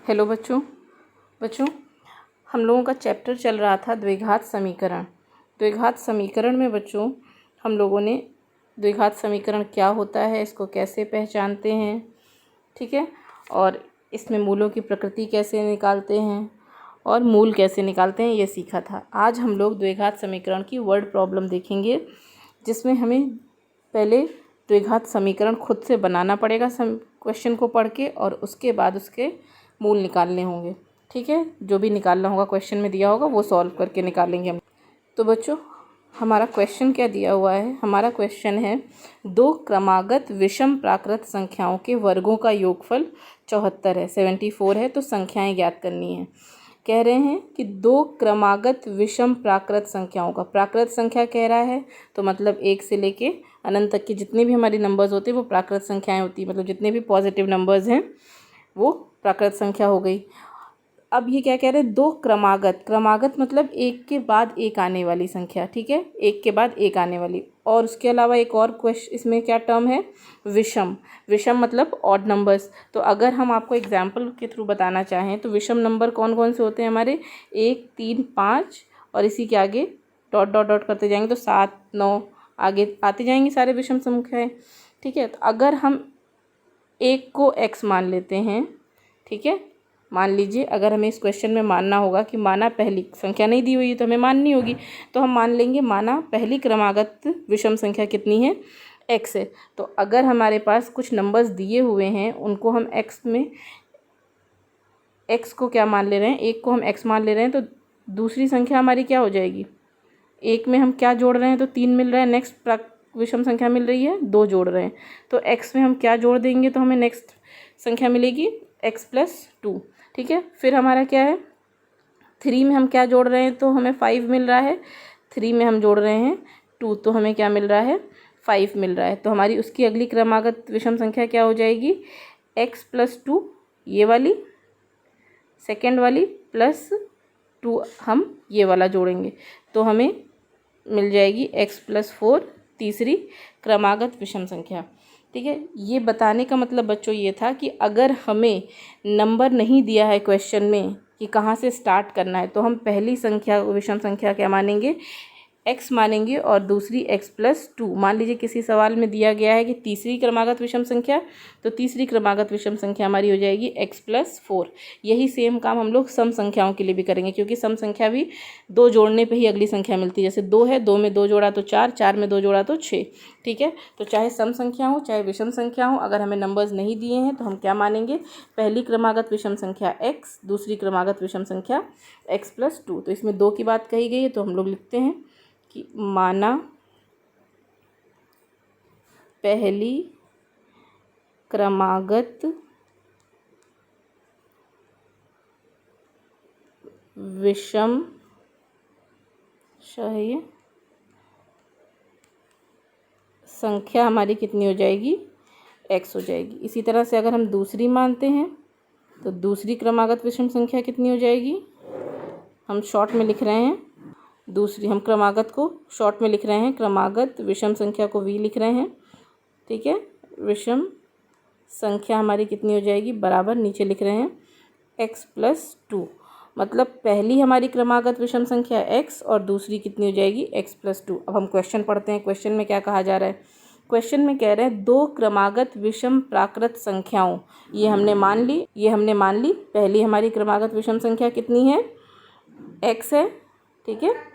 Hello बच्चों बच्चों हम लोगों का चैप्टर चल रहा था द्विघात समीकरण। द्विघात समीकरण में बच्चों हम लोगों ने द्विघात समीकरण क्या होता है, इसको कैसे पहचानते हैं, ठीक है, और इसमें मूलों की प्रकृति कैसे निकालते हैं और मूल कैसे निकालते हैं, ये सीखा था। आज हम लोग द्विघात समीकरण की वर्ड प्रॉब्लम देखेंगे, जिसमें हमें पहले द्विघात समीकरण खुद से बनाना पड़ेगा क्वेश्चन को पढ़ के, और उसके बाद उसके मूल निकालने होंगे, ठीक है। जो भी निकालना होगा क्वेश्चन में दिया होगा वो सॉल्व करके निकालेंगे हम। तो बच्चों हमारा क्वेश्चन क्या दिया हुआ है? हमारा क्वेश्चन है दो क्रमागत विषम प्राकृत संख्याओं के वर्गों का योगफल 74 है, 74 है, तो संख्याएं ज्ञात करनी है। कह रहे हैं कि दो क्रमागत विषम प्राकृत संख्याओं का, प्राकृत संख्या कह रहा है तो मतलब 1 से लेके अनंत तक के जितने भी हमारी नंबर्स होते हैं वो प्राकृत संख्याएं होती है, मतलब जितने भी पॉजिटिव नंबर्स हैं वो प्राकृत संख्या हो गई। अब ये क्या कह रहे हैं? दो क्रमागत, क्रमागत मतलब एक के बाद एक आने वाली संख्या, ठीक है, एक के बाद एक आने वाली। और उसके अलावा एक और क्वेश्चन इसमें क्या टर्म है? विषम। विषम मतलब ऑड नंबर्स। तो अगर हम आपको एग्जाम्पल के थ्रू बताना चाहें तो विषम नंबर कौन कौन से होते हैं हमारे? 1, 3, 5 और इसी के आगे डॉट डॉट डॉट करते जाएंगे तो 7, 9 आगे आते जाएंगे सारे विषम संख्याएं, ठीक है। तो अगर हम एक को x मान लेते हैं, ठीक है, मान लीजिए अगर हमें इस क्वेश्चन में मानना होगा कि माना पहली संख्या नहीं दी हुई है तो हमें माननी होगी, तो हम मान लेंगे माना पहली क्रमागत विषम संख्या कितनी है? x है। तो अगर हमारे पास कुछ नंबर्स दिए हुए हैं उनको हम x में x को क्या मान ले रहे हैं? एक को हम x मान ले रहे हैं, तो दूसरी संख्या हमारी क्या हो जाएगी? एक में हम क्या जोड़ रहे हैं? तो 3 मिल रहा है, नेक्स्ट विषम संख्या मिल रही है 2 जोड़ रहे हैं, तो x में हम क्या जोड़ देंगे तो हमें नेक्स्ट संख्या मिलेगी x + 2, ठीक है। फिर हमारा क्या है? 3 में हम क्या जोड़ रहे हैं तो हमें 5 मिल रहा है, 3 में हम जोड़ रहे हैं 2 तो हमें क्या मिल रहा है? 5 मिल रहा है। तो हमारी उसकी अगली क्रमागत विषम संख्या क्या हो जाएगी? x + 2 ये वाली, सेकेंड वाली +2 हम ये वाला जोड़ेंगे तो हमें मिल जाएगी x + 4 तीसरी क्रमागत विषम संख्या, ठीक है। ये बताने का मतलब बच्चों ये था कि अगर हमें नंबर नहीं दिया है क्वेश्चन में कि कहाँ से स्टार्ट करना है तो हम पहली संख्या विषम संख्या क्या मानेंगे? x मानेंगे, और दूसरी x + 2। मान लीजिए किसी सवाल में दिया गया है कि तीसरी क्रमागत विषम संख्या, तो तीसरी क्रमागत विषम संख्या हमारी हो जाएगी x + 4। यही सेम काम हम लोग सम संख्याओं के लिए भी करेंगे, क्योंकि सम संख्या भी 2 जोड़ने पे ही अगली संख्या मिलती है। जैसे 2 है, 2 में 2 जोड़ा तो 4, 4 में 2 जोड़ा तो 6, ठीक है। तो चाहे सम संख्या हो चाहे विषम संख्या हो, अगर हमें नंबर्स नहीं दिए हैं तो हम क्या मानेंगे? पहली क्रमागत विषम संख्या x, दूसरी क्रमागत विषम संख्या x + 2। तो इसमें 2 की बात कही गई है तो हम लोग लिखते हैं कि माना पहली क्रमागत विषम संख्या हमारी कितनी हो जाएगी? x हो जाएगी। इसी तरह से अगर हम दूसरी मानते हैं तो दूसरी क्रमागत विषम संख्या कितनी हो जाएगी? हम शॉर्ट में लिख रहे हैं, दूसरी हम क्रमागत को शॉर्ट में लिख रहे हैं, क्रमागत विषम संख्या को v लिख रहे हैं, ठीक है। विषम संख्या हमारी कितनी हो जाएगी? बराबर नीचे लिख रहे हैं x + 2, मतलब पहली हमारी क्रमागत विषम संख्या x और दूसरी कितनी हो जाएगी? x + 2। अब हम क्वेश्चन पढ़ते हैं। क्वेश्चन में क्या कहा जा रहा है? क्वेश्चन में कह रहे हैं दो क्रमागत विषम प्राकृत संख्याओं, ये हमने मान ली पहली हमारी क्रमागत विषम संख्या कितनी है? x है, ठीक है।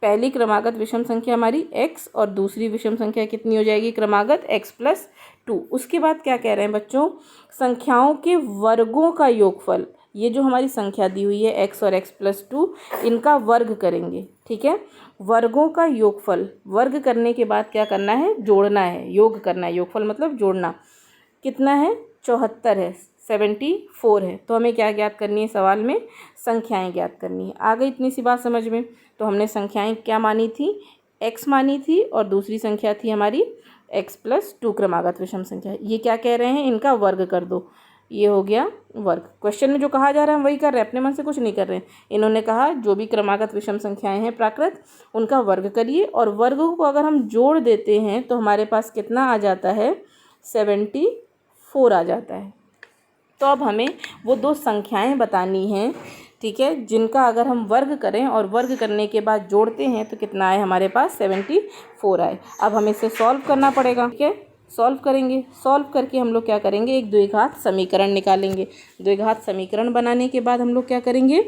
पहली क्रमागत विषम संख्या हमारी x और दूसरी विषम संख्या कितनी हो जाएगी? क्रमागत x + 2। उसके बाद क्या कह रहे हैं बच्चों? संख्याओं के वर्गों का योगफल, ये जो हमारी संख्या दी हुई है x और x + 2, इनका वर्ग करेंगे, ठीक है। वर्गों का योगफल, वर्ग करने के बाद क्या करना है? जोड़ना है, योग करना है। योगफल मतलब जोड़ना। कितना है? 74 है, 74 है। तो हमें क्या ज्ञात करनी है? सवाल में संख्याएं ज्ञात करनी है। आ गई इतनी सी बात समझ में? तो हमने संख्याएं क्या मानी थी? x मानी थी, और दूसरी संख्या थी हमारी x + 2 क्रमागत विषम संख्या। ये क्या कह रहे हैं? इनका वर्ग कर दो। ये हो गया वर्ग। क्वेश्चन में जो कहा जा रहा है हम वही कर रहे हैं, अपने मन से कुछ नहीं कर रहे हैं। इन्होंने कहा जो भी क्रमागत विषम संख्याएं हैं प्राकृत, उनका वर्ग करिए, और वर्ग को अगर हम जोड़ देते हैं तो हमारे पास कितना आ जाता है? 74 आ जाता है, तो अब हमें वो दो संख्याएं बतानी हैं, ठीक है, जिनका अगर हम वर्ग करें और वर्ग करने के बाद जोड़ते हैं तो कितना आए हमारे पास 74 आए। अब हमें इसे सॉल्व करना पड़ेगा, ठीक है। सॉल्व करेंगे, सॉल्व करके हम लोग क्या करेंगे, एक द्विघात समीकरण निकालेंगे। द्विघात समीकरण बनाने के बाद हम लोग क्या करेंगे,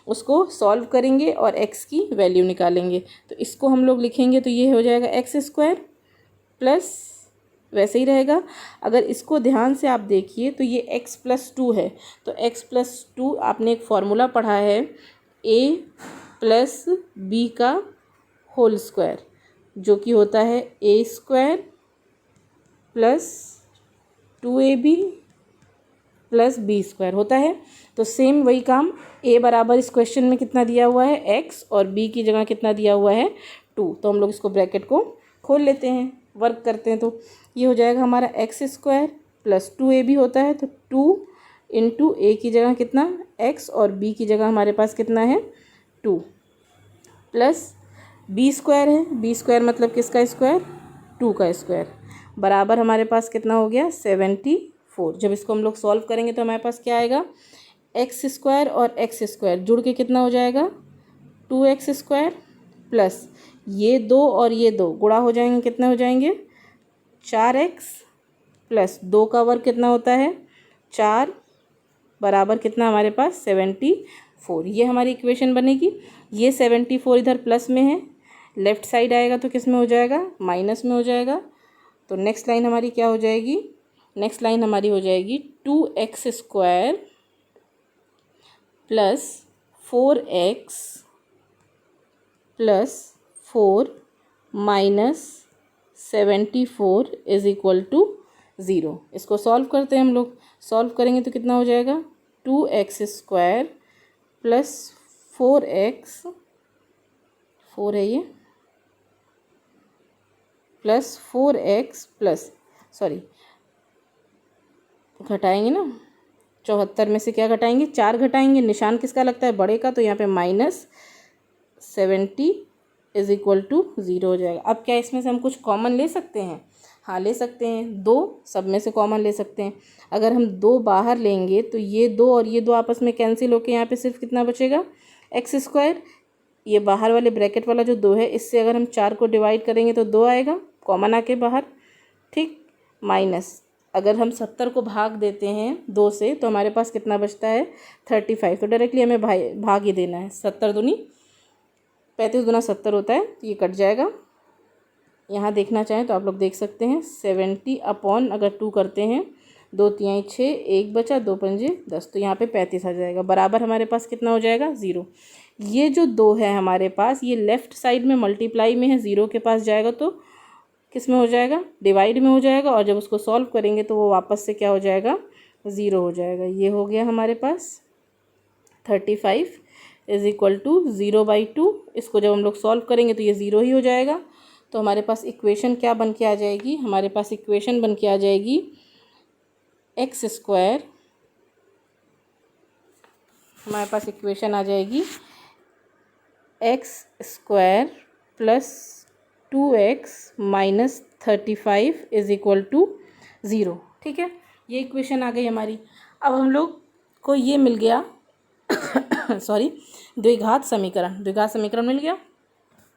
उसको सॉल्व करेंगे और x की वैल्यू निकालेंगे। तो इसको हम लोग लिखेंगे तो ये हो जाएगा x² प्लस, वैसे ही रहेगा। अगर इसको ध्यान से आप देखिए तो ये x+2 है, तो x+2 आपने एक फॉर्मूला पढ़ा है a प्लस b का होल स्क्वायर, जो कि होता है a² plus 2ab plus b² होता है। तो सेम वही काम, a बराबर इस क्वेश्चन में कितना दिया हुआ है x और b की जगह कितना दिया हुआ है 2। तो हम लोग इसको ब्रैकेट को खोल लेते हैं, वर्क करते हैं, तो ये हो जाएगा हमारा x² प्लस 2ab होता है, तो 2 इंटू a की जगह कितना x और b की जगह हमारे पास कितना है 2 प्लस b² है, b² मतलब किसका स्क्वायर 2 का स्क्वायर, बराबर हमारे पास कितना हो गया 74। जब इसको हम लोग सॉल्व करेंगे तो हमारे पास क्या आएगा, x² और x² जुड़ के कितना हो जाएगा 2x² प्लस ये 2 और ये 2 गुणा हो जाएंगे, कितने हो जाएंगे 4x प्लस 2 का वर्ग कितना होता है 4, बराबर कितना हमारे पास 74। ये हमारी इक्वेशन बनेगी। ये 74 इधर प्लस में है, लेफ़्ट साइड आएगा तो किस में हो जाएगा, माइनस में हो जाएगा। तो नेक्स्ट लाइन हमारी क्या हो जाएगी, नेक्स्ट लाइन हमारी हो जाएगी 2x² plus 4x plus 4 minus 74 is equal to 0। इसको सॉल्व करते हैं हम लोग, सॉल्व करेंगे तो कितना हो जाएगा 2x² प्लस 4x, 4 है ये, प्लस 4x प्लस, सॉरी घटाएंगे ना, 74 में से क्या घटाएंगे 4 घटाएंगे, निशान किसका लगता है बड़े का, तो यहाँ पे माइनस 70 इज इक्वल टू 0 हो जाएगा। अब क्या इसमें से हम कुछ कॉमन ले सकते हैं, हाँ ले सकते हैं, 2 सब में से कॉमन ले सकते हैं। अगर हम 2 बाहर लेंगे तो ये 2 और ये 2 आपस में कैंसिल होकर यहाँ पे सिर्फ कितना बचेगा x², ये बाहर वाले ब्रैकेट वाला जो 2 है इससे अगर हम 4 को डिवाइड करेंगे तो 2 आएगा कॉमन आके बाहर, ठीक, माइनस अगर हम 70 को भाग देते हैं 2 से तो हमारे पास कितना बचता है 35। तो डायरेक्टली हमें भाग ही देना है, 70 दूनी 35 गुना 70 होता है, तो ये कट जाएगा। यहाँ देखना चाहें तो आप लोग देख सकते हैं 70 अपॉन अगर 2 करते हैं 2 तिहाई 6, 1 बचा 2 पंजे 10, तो यहाँ पे 35 आ जाएगा, बराबर हमारे पास कितना हो जाएगा 0। ये जो 2 है हमारे पास ये लेफ़्ट साइड में मल्टीप्लाई में है, 0 के पास जाएगा तो किस में हो जाएगा डिवाइड में हो जाएगा, और जब उसको सॉल्व करेंगे तो वो वापस से क्या हो जाएगा 0 हो जाएगा। ये हो गया हमारे पास 35 इज इक्वल टू 0/2। इसको जब हम लोग सॉल्व करेंगे तो ये 0 ही हो जाएगा। तो हमारे पास इक्वेशन क्या बन के आ जाएगी, हमारे पास इक्वेशन बन के आ जाएगी x², हमारे पास इक्वेशन आ जाएगी x² plus 2x minus 35 is equal to 0, ठीक है, ये इक्वेशन आ गई हमारी। अब हम लोग को ये मिल गया सॉरी द्विघात समीकरण, द्विघात समीकरण मिल गया।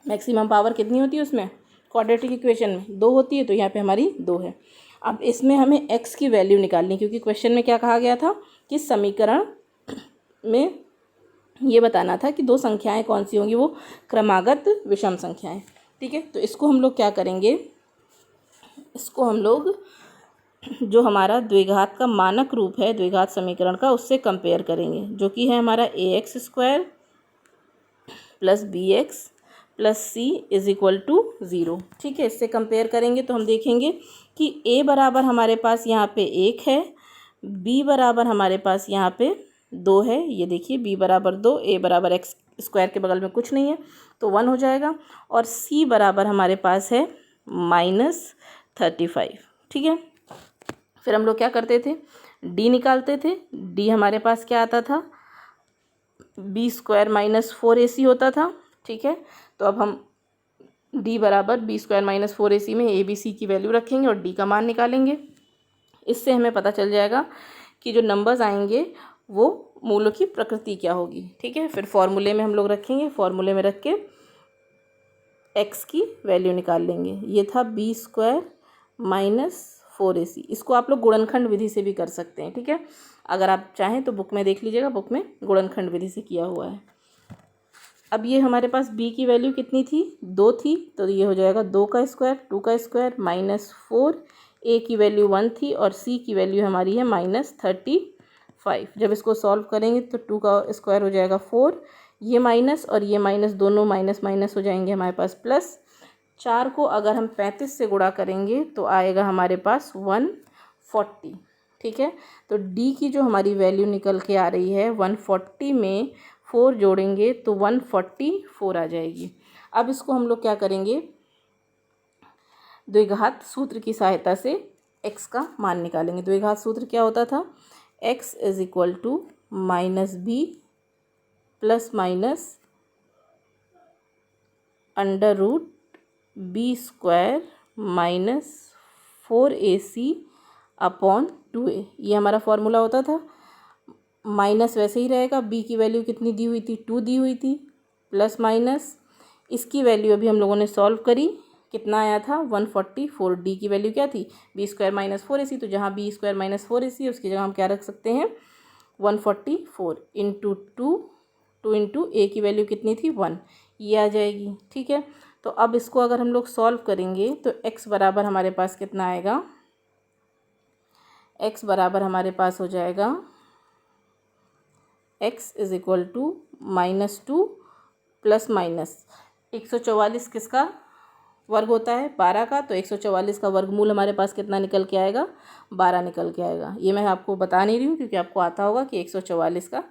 मैक्सिमम पावर कितनी होती है उसमें, क्वाड्रेटिक इक्वेशन में 2 होती है, तो यहाँ पे हमारी 2 है। अब इसमें हमें x की वैल्यू निकालनी, क्योंकि क्वेश्चन में क्या कहा गया था कि समीकरण में ये बताना था कि 2 संख्याएं कौन सी होंगी, वो क्रमागत विषम संख्याएं, ठीक है। तो इसको हम लोग क्या करेंगे, इसको हम लोग जो हमारा द्विघात का मानक रूप है द्विघात समीकरण का उससे कंपेयर करेंगे, जो कि है हमारा ax² plus bx plus c is equal to 0, ठीक है। इससे कंपेयर करेंगे तो हम देखेंगे कि a बराबर हमारे पास यहाँ पे 1 है, b बराबर हमारे पास यहाँ पे 2 है, ये देखिए b बराबर 2, a बराबर x² के बगल में कुछ नहीं है तो 1 हो जाएगा, और c बराबर हमारे पास है -35, ठीक है। फिर हम लोग क्या करते थे, d निकालते थे, d हमारे पास क्या आता था b² माइनस 4ac होता था, ठीक है। तो अब हम d बराबर b² माइनस 4ac में a b c की वैल्यू रखेंगे और d का मान निकालेंगे। इससे हमें पता चल जाएगा कि जो नंबर्स आएंगे वो मूलों की प्रकृति क्या होगी। ठीक है, फिर फॉर्मूले में हम लोग रखेंगे, फॉर्मूले में रख के x की वैल्यू निकाल लेंगे। ये था b² माइनस 4ac। इसको आप लोग गुणनखंड विधि से भी कर सकते हैं। ठीक है, अगर आप चाहें तो बुक में देख लीजिएगा, बुक में गुणनखंड विधि से किया हुआ है। अब ये हमारे पास b की वैल्यू कितनी थी, 2 थी, तो ये हो जाएगा 2 का स्क्वायर, 2 का स्क्वायर माइनस 4, a की वैल्यू 1 थी और c की वैल्यू हमारी है -35। जब इसको सॉल्व करेंगे तो 2 का स्क्वायर हो जाएगा 4, ये माइनस और ये माइनस, दोनों माइनस माइनस हो जाएंगे हमारे पास प्लस। 4 को अगर हम 35 से गुणा करेंगे तो आएगा हमारे पास 140। ठीक है, तो d की जो हमारी वैल्यू निकल के आ रही है 140 में 4 जोड़ेंगे तो 144 आ जाएगी। अब इसको हम लोग क्या करेंगे, द्विघात सूत्र की सहायता से x का मान निकालेंगे। द्विघात सूत्र क्या होता था, x is equal to -b plus minus √b² minus 4ac upon 2a। ये हमारा फॉर्मूला होता था। माइनस वैसे ही रहेगा, b की वैल्यू कितनी दी हुई थी, 2 दी हुई थी, प्लस माइनस इसकी वैल्यू अभी हम लोगों ने सॉल्व करी, कितना आया था 144। d की वैल्यू क्या थी, b² माइनस 4ac, तो जहाँ b² माइनस 4ac उसकी जगह हम क्या रख सकते हैं 144 इंटू 2 इंटू a की वैल्यू कितनी थी 1, ये आ जाएगी। ठीक है, तो अब इसको अगर हम लोग सॉल्व करेंगे तो x बराबर हमारे पास कितना आएगा, x बराबर हमारे पास हो जाएगा x is equal to -2 plus minus 144 किसका वर्ग होता है, 12 का, तो 144 का वर्गमूल हमारे पास कितना निकल के आएगा, 12 निकल के आएगा। ये मैं आपको बता नहीं रही हूँ क्योंकि आपको आता होगा कि 144 का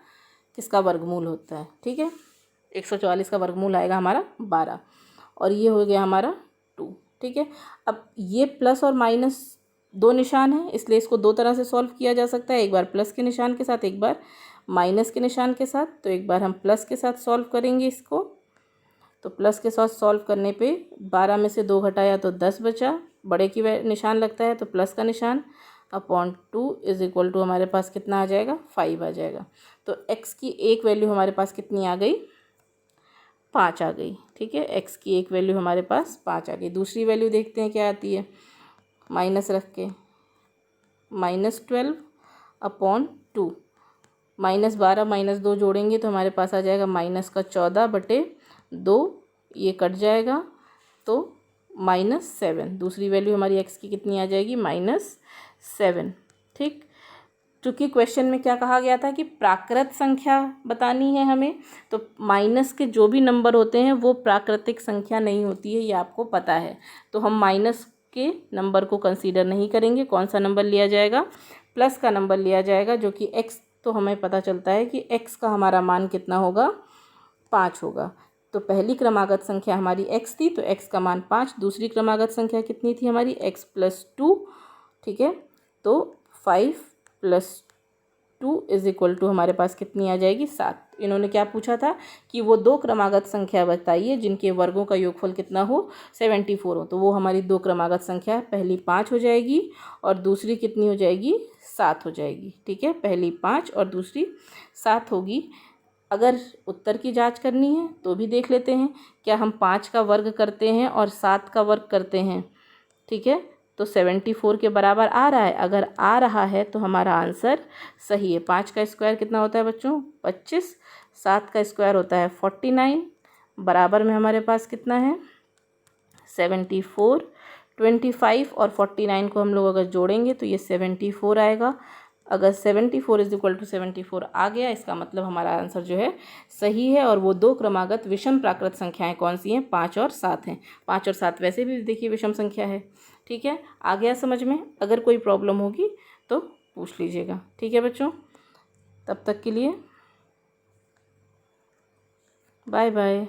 किसका वर्गमूल होता है। ठीक है, 144 का वर्गमूल आएगा हमारा 12 और ये हो गया हमारा 2। ठीक है, अब ये प्लस और माइनस दो निशान है, इसलिए इसको दो तरह से सॉल्व किया जा सकता है, एक बार प्लस के निशान के साथ, एक बार माइनस के निशान के साथ। तो एक बार हम प्लस के साथ सॉल्व करेंगे इसको, तो प्लस के साथ सॉल्व करने पे 12 में से 2 घटाया तो 10 बचा, बड़े की निशान लगता है तो प्लस का निशान, अपॉन 2 इज इक्वल टू हमारे पास कितना आ जाएगा 5 आ जाएगा। तो x की एक वैल्यू हमारे पास कितनी आ गई, 5 आ गई। ठीक है, x की एक वैल्यू हमारे पास 5 आ गई। दूसरी वैल्यू देखते हैं क्या आती है, माइनस रख के -12 अपॉन 2, -12 -2 जोड़ेंगे तो हमारे पास आ जाएगा -14/2, ये कट जाएगा तो -7। दूसरी वैल्यू हमारी x की कितनी आ जाएगी -7। ठीक, चूँकि क्वेश्चन में क्या कहा गया था कि प्राकृत संख्या बतानी है हमें, तो माइनस के जो भी नंबर होते हैं वो प्राकृतिक संख्या नहीं होती है, ये आपको पता है। तो हम माइनस के नंबर को कंसीडर नहीं करेंगे। कौन सा नंबर लिया जाएगा, प्लस का नंबर लिया जाएगा, जो कि x, तो हमें पता चलता है कि x का हमारा मान कितना होगा 5 होगा। तो पहली क्रमागत संख्या हमारी x थी तो x का मान 5, दूसरी क्रमागत संख्या कितनी थी हमारी x + 2। ठीक है, तो 5 + 2 इज इक्वल टू हमारे पास कितनी आ जाएगी 7। इन्होंने क्या पूछा था कि वो दो क्रमागत संख्या बताइए जिनके वर्गों का योगफल कितना हो 74 हो, तो वो हमारी दो क्रमागत संख्या है, पहली 5 हो जाएगी और दूसरी कितनी हो जाएगी 7 हो जाएगी। ठीक है, पहली 5 और दूसरी 7 होगी। अगर उत्तर की जांच करनी है तो भी देख लेते हैं, क्या हम 5 का वर्ग करते हैं और 7 का वर्ग करते हैं। ठीक है, तो 74 के बराबर आ रहा है, अगर आ रहा है तो हमारा आंसर सही है। 5 का स्क्वायर कितना होता है बच्चों 25, 7 का स्क्वायर होता है 49, बराबर में हमारे पास कितना है 74। 25 और 49 को हम लोग अगर जोड़ेंगे तो ये 74 आएगा। अगर 74 इज इक्वल टू 74 आ गया, इसका मतलब हमारा आंसर जो है सही है। और वो दो क्रमागत विषम प्राकृत संख्याएं कौन सी हैं, 5 और 7 हैं। 5 और 7 वैसे भी देखिए विषम संख्या है। ठीक है, आ गया समझ में। अगर कोई प्रॉब्लम होगी तो पूछ लीजिएगा। ठीक है बच्चों, तब तक के लिए बाय बाय।